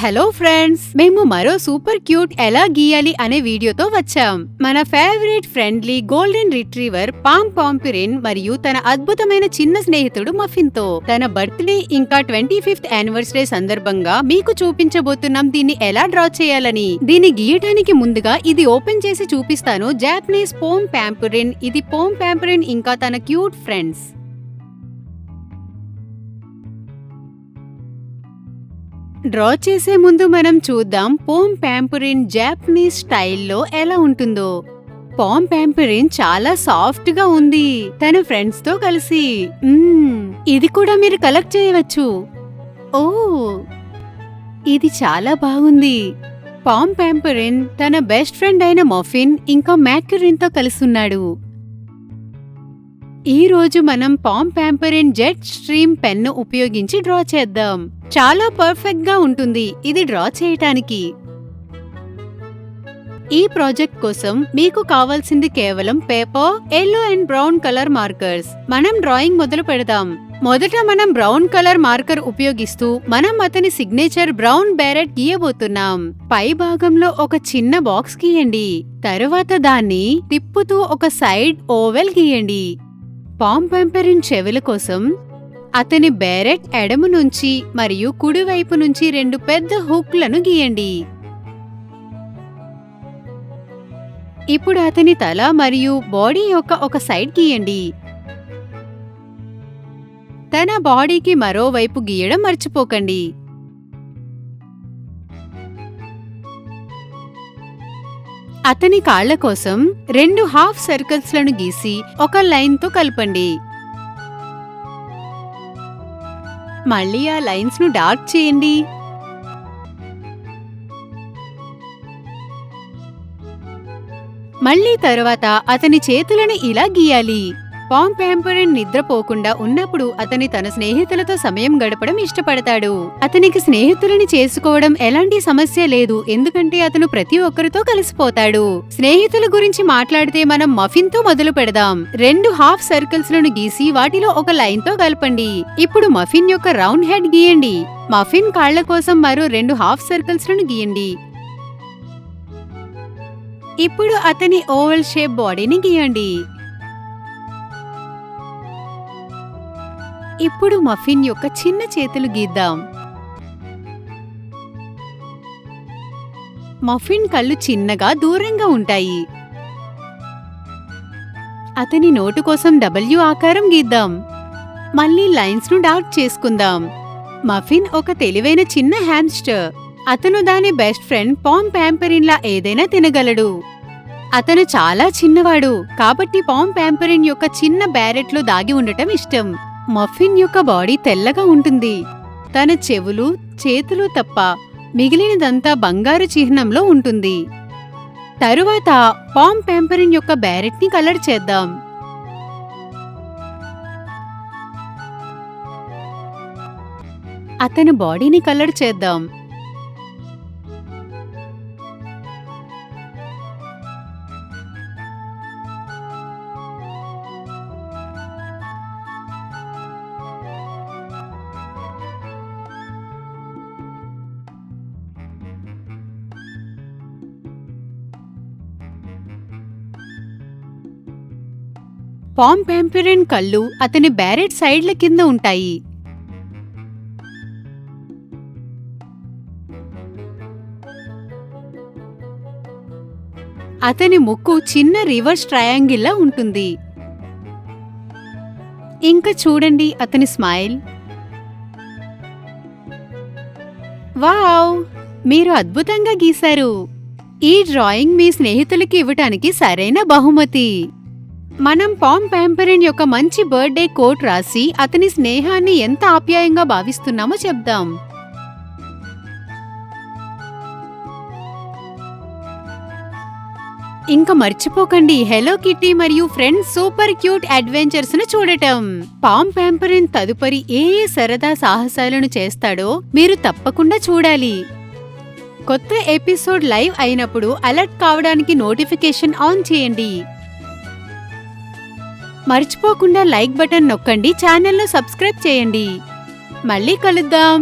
Hello friends, మేము మరో super cute ఎలా గీయాలి అనే వీడియోతో వచ్చాం. మన favourite friendly golden retriever Pam పాంపిరిన్ మరియు తన అద్భుతమైన చిన్న స్నేహితుడు మఫిన్ తో తన బర్త్డే ఇంకా 25th యానివర్సరీ సందర్భంగా మీకు చూపించబోతున్నాం దీన్ని ఎలా డ్రా చేయాలని. దీన్ని గీయటానికి ముందుగా ఇది ఓపెన్ చేసి చూపిస్తాను. జాపనీస్ పోమ్ పాంపిరిన్, ఇది పోమ్ పాంపిరిన్ ఇంకా తన క్యూట్ ఫ్రెండ్స్. డ్రా చేసే ముందు మనం చూద్దాం పోమ్ పాంపిరిన్ జాపనీస్ స్టైల్లో ఎలా ఉంటుందో. పోమ్ పాంపిరిన్ చాలా సాఫ్ట్ గా ఉంది తన ఫ్రెండ్స్ తో కలిసి. ఇది కూడా మీరు కలెక్ట్ చేయవచ్చు. ఓ, ఇది చాలా బాగుంది. పోమ్ పాంపిరిన్ తన బెస్ట్ ఫ్రెండ్ అయిన మఫిన్ ఇంకా మ్యాకరిన్ తో కలిసున్నాడు. ఈ రోజు మనం పామ్ పాంపిరిన్ జెట్ స్ట్రీమ్ పెన్ను ఉపయోగించి డ్రా చేద్దాం. చాలా పర్ఫెక్ట్ గా ఉంటుంది ఇది డ్రా చేయటానికి. ఈ ప్రాజెక్ట్ కోసం మీకు కావాల్సింది కేవలం paper, yellow and brown colour markers. మనం డ్రాయింగ్ మొదలు పెడదాం. మొదట మనం బ్రౌన్ కలర్ మార్కర్ ఉపయోగిస్తూ మనం అతని సిగ్నేచర్ బ్రౌన్ బెరెట్ గీయబోతున్నాం. పై భాగంలో ఒక చిన్న బాక్స్ గీయండి. తరువాత దాన్ని తిప్పుతూ ఒక సైడ్ ఓవెల్ గీయండి. పామ్ పాంపిరిన్ చెవుల కోసం అతని బెరెట్ ఎడమ నుంచి మరియు కుడివైపు నుంచి 2 పెద్ద హుక్లను గీయండి. ఇప్పుడు అతని తల మరియు బాడీ యొక్క ఒక సైడ్ గీయండి. తన బాడీకి మరోవైపు గీయడం మర్చిపోకండి. అతని కాళ్ల కోసం 2 హాఫ్ సర్కిల్స్ లను గీసి ఒక లైన్ తో కలపండి. మళ్ళీ ఆ లైన్స్ ను డార్క్ చేయండి. మళ్ళీ తరువాత అతని చేతులను ఇలా గీయాలి. పామ్ పాంపిరిన్ నిద్రపోకుండా ఉన్నప్పుడు అతని తన స్నేహితులతో సమయం గడపడం ఇష్టపడతాడు. అతనికి స్నేహితులని చేసుకోవడం ఎలాంటి సమస్య లేదు, ఎందుకంటే అతను ప్రతి ఒక్కరితో కలిసిపోతాడు. స్నేహితుల గురించి మాట్లాడితే మనం మఫిన్ తో మొదలు పెడదాం. 2 హాఫ్ సర్కిల్స్ లను గీసి వాటిలో ఒక లైన్ తో కలపండి. ఇప్పుడు మఫిన్ యొక్క రౌండ్ హెడ్ గీయండి. మఫిన్ కాళ్ల కోసం మరో 2 హాఫ్ సర్కిల్స్ లను గీయండి. ఇప్పుడు అతని ఓవల్ షేప్ బాడీని గీయండి. ఇప్పుడు మఫిన్ యొక్క చిన్న చేతులు గీద్దాం. మఫిన్ కళ్ళు చిన్నగా దూరంగా ఉంటాయి. అతని నోటు కోసం W ఆకారం గీద్దాం. మళ్ళీ లైన్స్ ను డార్క్ చేసుకుందాం. మఫిన్ ఒక తెలివైన చిన్న హ్యామ్స్టర్. అతను దాని బెస్ట్ ఫ్రెండ్ పామ్ పాంపిరిన్ లా ఏదైనా తినగలడు. అతను చాలా చిన్నవాడు కాబట్టి పామ్ పాంపిరిన్ యొక్క చిన్న బ్యారెట్లో దాగి ఉండటం ఇష్టం. మఫిన్ యొక్క బాడీ తెల్లగా ఉంటుంది. తన చెవులు, చేతులు తప్ప మిగిలినదంతా బంగారు చిహ్నంలో ఉంటుంది. తరువాత పామ్ పాంపిరిన్ యొక్క బ్యారెట్ ని కలర్ చేద్దాం. అతని బాడీని కలర్ చేద్దాం. పామ్ పాంపిరిన్ కళ్ళు అతని బ్యారెట్ సైడ్ల కింద ఉంటాయి. అతని ముక్కు చిన్న రివర్స్ ట్రయాంగిల్లా ఉంటుంది. ఇంకా చూడండి అతని స్మైల్. వావ్, మీరు అద్భుతంగా గీశారు. ఈ డ్రాయింగ్ మీ స్నేహితులకి ఇవ్వటానికి సరైన బహుమతి. మనం పామ్ పాంపిరిన్ యొక్క మంచి బర్త్డే కోట్ రాసి అతని స్నేహాన్ని ఎంత ఆప్యాయంగా భావిస్తున్నామో చెప్దాం. ఇంకా మర్చిపోకండి హెలో కిటీ మరియు ఫ్రెండ్స్ సూపర్ క్యూట్ అడ్వెంచర్స్ ను చూడటం. పామ్ పాంపిరిన్ తదుపరి ఏ సరదా సాహసాలను చేస్తాడో మీరు తప్పకుండా చూడాలి. కొత్త ఎపిసోడ్ లైవ్ అయినప్పుడు అలర్ట్ కావడానికి నోటిఫికేషన్ ఆన్ చేయండి. మర్చిపోకుండా లైక్ బటన్ నొక్కండి. ఛానల్ను సబ్స్క్రైబ్ చేయండి. మళ్ళీ కలుద్దాం.